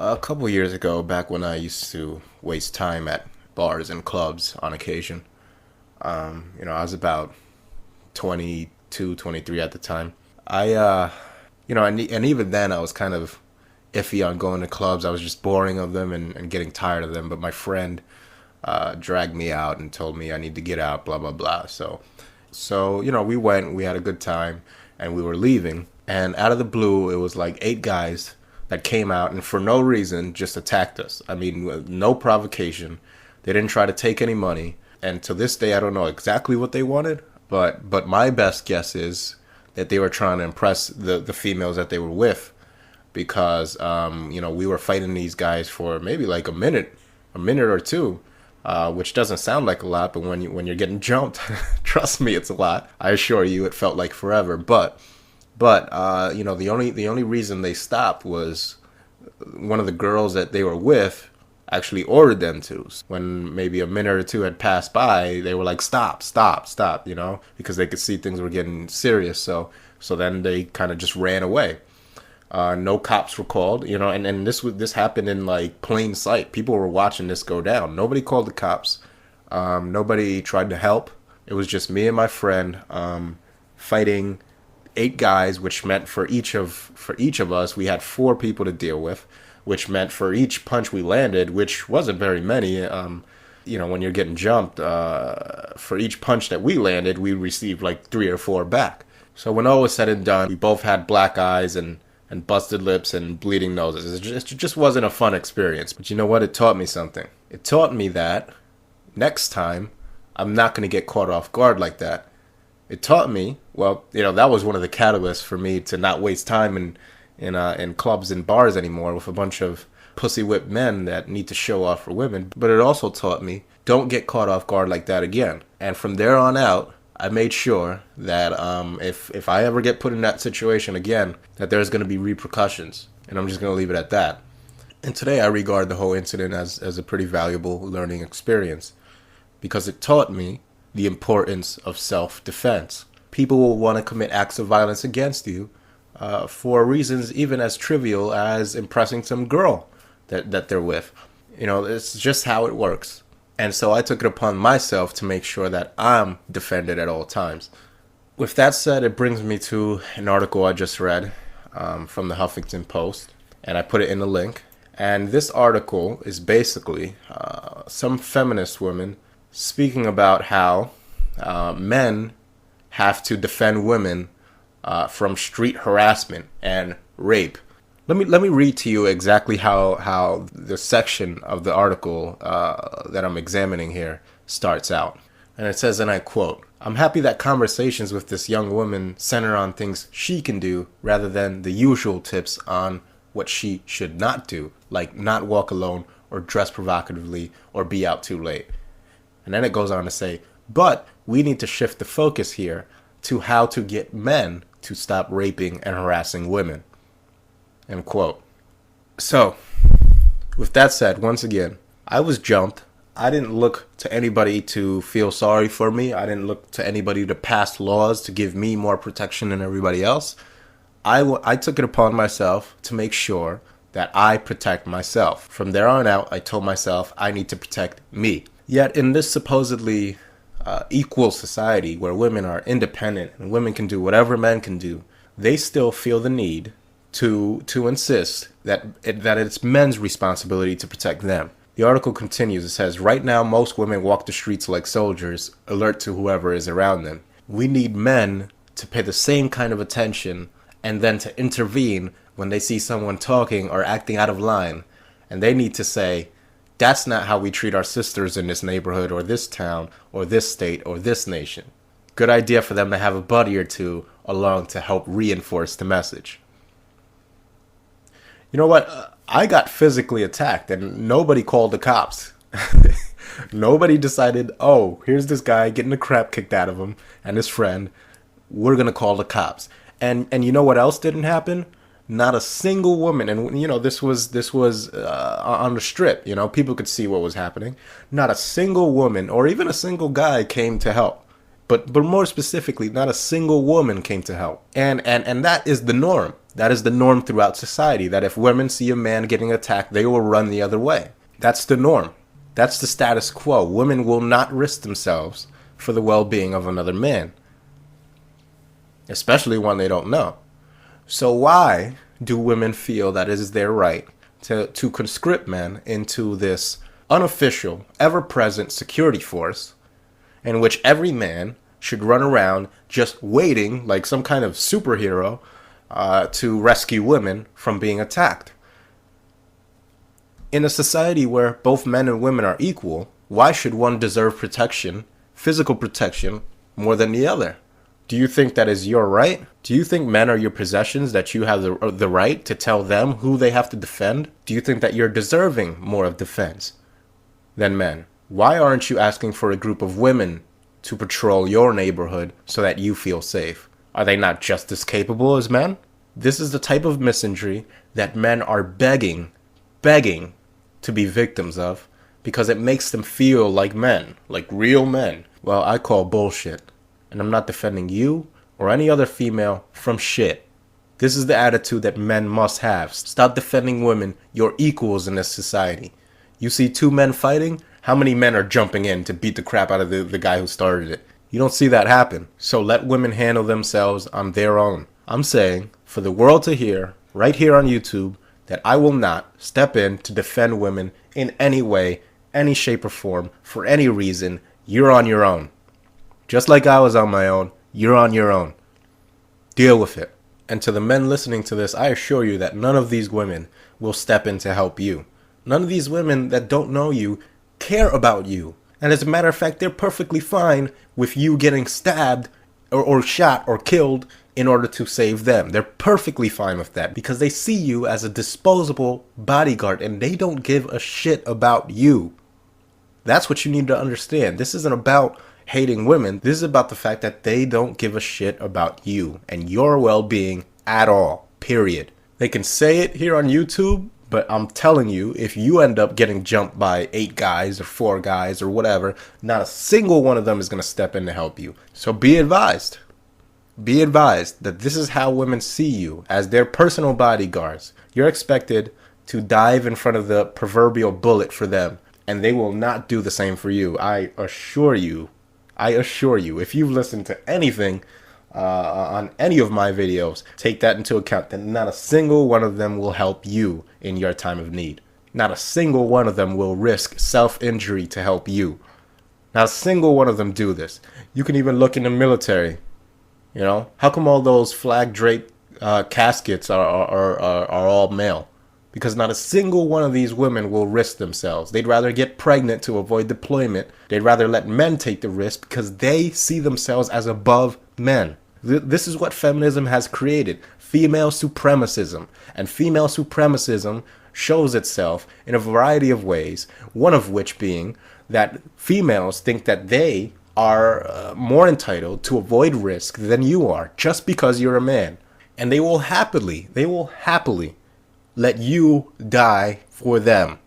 A couple years ago, back when I used to waste time at bars and clubs on occasion, I was about 22, 23 at the time. And even then I was kind of iffy on going to clubs. I was just boring of them and getting tired of them. But my friend dragged me out and told me I need to get out, blah, blah, blah. So we went, we had a good time, and we were leaving. And out of the blue, it was like 8 guys that came out and for no reason just attacked us. I mean, with no provocation. They didn't try to take any money. And to this day, I don't know exactly what they wanted, but my best guess is that they were trying to impress the females that they were with, because we were fighting these guys for maybe like a minute or two, which doesn't sound like a lot, but when you're getting jumped, trust me, it's a lot. I assure you, it felt like forever. But the only reason they stopped was one of the girls that they were with actually ordered them to. When maybe a minute or two had passed by, they were like, stop, stop, stop, because they could see things were getting serious. So then they kind of just ran away. No cops were called, and this happened in like plain sight. People were watching this go down. Nobody called the cops. Nobody tried to help. It was just me and my friend fighting 8 guys, which meant for each of us, we had 4 people to deal with, which meant for each punch we landed, which wasn't very many, when you're getting jumped, for each punch that we landed, we received like 3 or 4 back. So when all was said and done, we both had black eyes and busted lips and bleeding noses. It just wasn't a fun experience. But you know what? It taught me something. It taught me that next time, I'm not going to get caught off guard like that. It taught me, that was one of the catalysts for me to not waste time in clubs and bars anymore with a bunch of pussy whipped men that need to show off for women. But it also taught me, don't get caught off guard like that again. And from there on out, I made sure that if I ever get put in that situation again, that there's going to be repercussions. And I'm just going to leave it at that. And today I regard the whole incident as a pretty valuable learning experience, because it taught me the importance of self-defense. People will want to commit acts of violence against you for reasons even as trivial as impressing some girl that they're with. It's just how it works. And so I took it upon myself to make sure that I'm defended at all times. With that said, it brings me to an article I just read from the Huffington Post, and I put it in the link. And this article is basically some feminist women speaking about how men have to defend women from street harassment and rape. Let me read to you exactly how the section of the article that I'm examining here starts out. And it says, and I quote, "I'm happy that conversations with this young woman center on things she can do rather than the usual tips on what she should not do, like not walk alone or dress provocatively or be out too late." And then it goes on to say, but we need to shift the focus here to how to get men to stop raping and harassing women. End quote. So, with that said, once again, I was jumped. I didn't look to anybody to feel sorry for me. I didn't look to anybody to pass laws to give me more protection than everybody else. I took it upon myself to make sure that I protect myself. From there on out, I told myself I need to protect me. Yet in this supposedly equal society where women are independent and women can do whatever men can do, they still feel the need to insist that it's men's responsibility to protect them. The article continues. It says, right now most women walk the streets like soldiers, alert to whoever is around them. We need men to pay the same kind of attention and then to intervene when they see someone talking or acting out of line. And they need to say, that's not how we treat our sisters in this neighborhood or this town or this state or this nation. Good idea for them to have a buddy or two along to help reinforce the message. You know what? I got physically attacked and nobody called the cops. Nobody decided, oh, here's this guy getting the crap kicked out of him and his friend. We're going to call the cops. And you know what else didn't happen? Not a single woman, and this was on the strip. People could see what was happening. Not a single woman or even a single guy came to help. But more specifically, not a single woman came to help. And that is the norm. That is the norm throughout society, that if women see a man getting attacked, they will run the other way. That's the norm. That's the status quo. Women will not risk themselves for the well-being of another man, especially one they don't know. So why do women feel that it is their right to conscript men into this unofficial, ever-present security force in which every man should run around just waiting like some kind of superhero to rescue women from being attacked? In a society where both men and women are equal, why should one deserve protection, physical protection, more than the other? Do you think that is your right? Do you think men are your possessions, that you have the right to tell them who they have to defend? Do you think that you're deserving more of defense than men? Why aren't you asking for a group of women to patrol your neighborhood so that you feel safe? Are they not just as capable as men? This is the type of misandry that men are begging to be victims of, because it makes them feel like men, like real men. Well, I call bullshit. And I'm not defending you or any other female from shit. This is the attitude that men must have. Stop defending women, your equals in this society. You see two men fighting, how many men are jumping in to beat the crap out of the guy who started it? You don't see that happen. So let women handle themselves on their own. I'm saying, for the world to hear, right here on YouTube, that I will not step in to defend women in any way, any shape or form, for any reason. You're on your own. Just like I was on my own, you're on your own. Deal with it. And to the men listening to this, I assure you that none of these women will step in to help you. None of these women that don't know you care about you. And as a matter of fact, they're perfectly fine with you getting stabbed or shot or killed in order to save them. They're perfectly fine with that because they see you as a disposable bodyguard and they don't give a shit about you. That's what you need to understand. This isn't about hating women. This is about the fact that they don't give a shit about you and your well-being at all, period. They can say it here on YouTube, but I'm telling you, if you end up getting jumped by 8 guys or 4 guys or whatever, not a single one of them is going to step in to help you. So be advised. Be advised that this is how women see you, as their personal bodyguards. You're expected to dive in front of the proverbial bullet for them, and they will not do the same for you. I assure you, if you've listened to anything on any of my videos, take that into account, that not a single one of them will help you in your time of need. Not a single one of them will risk self-injury to help you. Not a single one of them do this. You can even look in the military. You know, how come all those flag draped caskets are all male? Because not a single one of these women will risk themselves. They'd rather get pregnant to avoid deployment. They'd rather let men take the risk because they see themselves as above men. This is what feminism has created. Female supremacism. And female supremacism shows itself in a variety of ways. One of which being that females think that they are more entitled to avoid risk than you are just because you're a man. And they will happily let you die for them.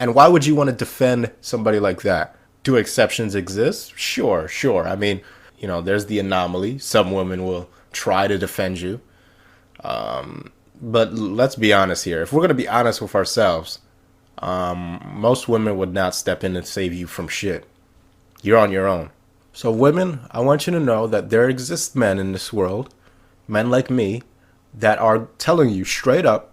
And why would you want to defend somebody like that? Do exceptions exist? Sure. I mean, you know, there's the anomaly. Some women will try to defend you. But let's be honest here. If we're going to be honest with ourselves, most women would not step in and save you from shit. You're on your own. So women, I want you to know that there exist men in this world, men like me, that are telling you straight up,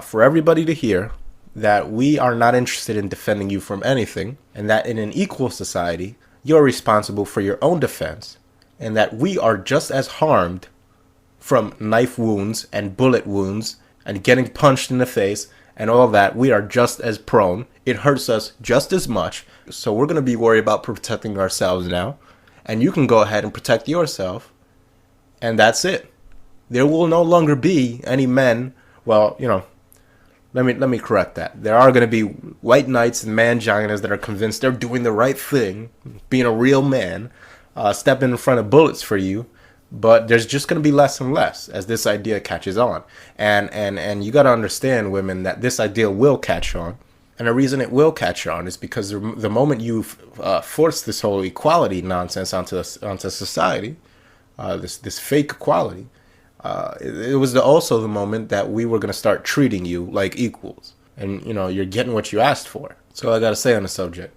for everybody to hear, that we are not interested in defending you from anything, and that in an equal society, you're responsible for your own defense, and that we are just as harmed from knife wounds and bullet wounds and getting punched in the face and all that. We are just as prone. It hurts us just as much. So we're going to be worried about protecting ourselves now. And you can go ahead and protect yourself. And that's it. There will no longer be any men. Well, you know, let me correct that. There are going to be white knights and manginas that are convinced they're doing the right thing, being a real man, stepping in front of bullets for you. But there's just going to be less and less as this idea catches on. And you got to understand, women, that this idea will catch on. And the reason it will catch on is because the moment you force this whole equality nonsense onto society, this fake equality, it was also the moment that we were going to start treating you like equals. And, you're getting what you asked for. So I got to say on the subject.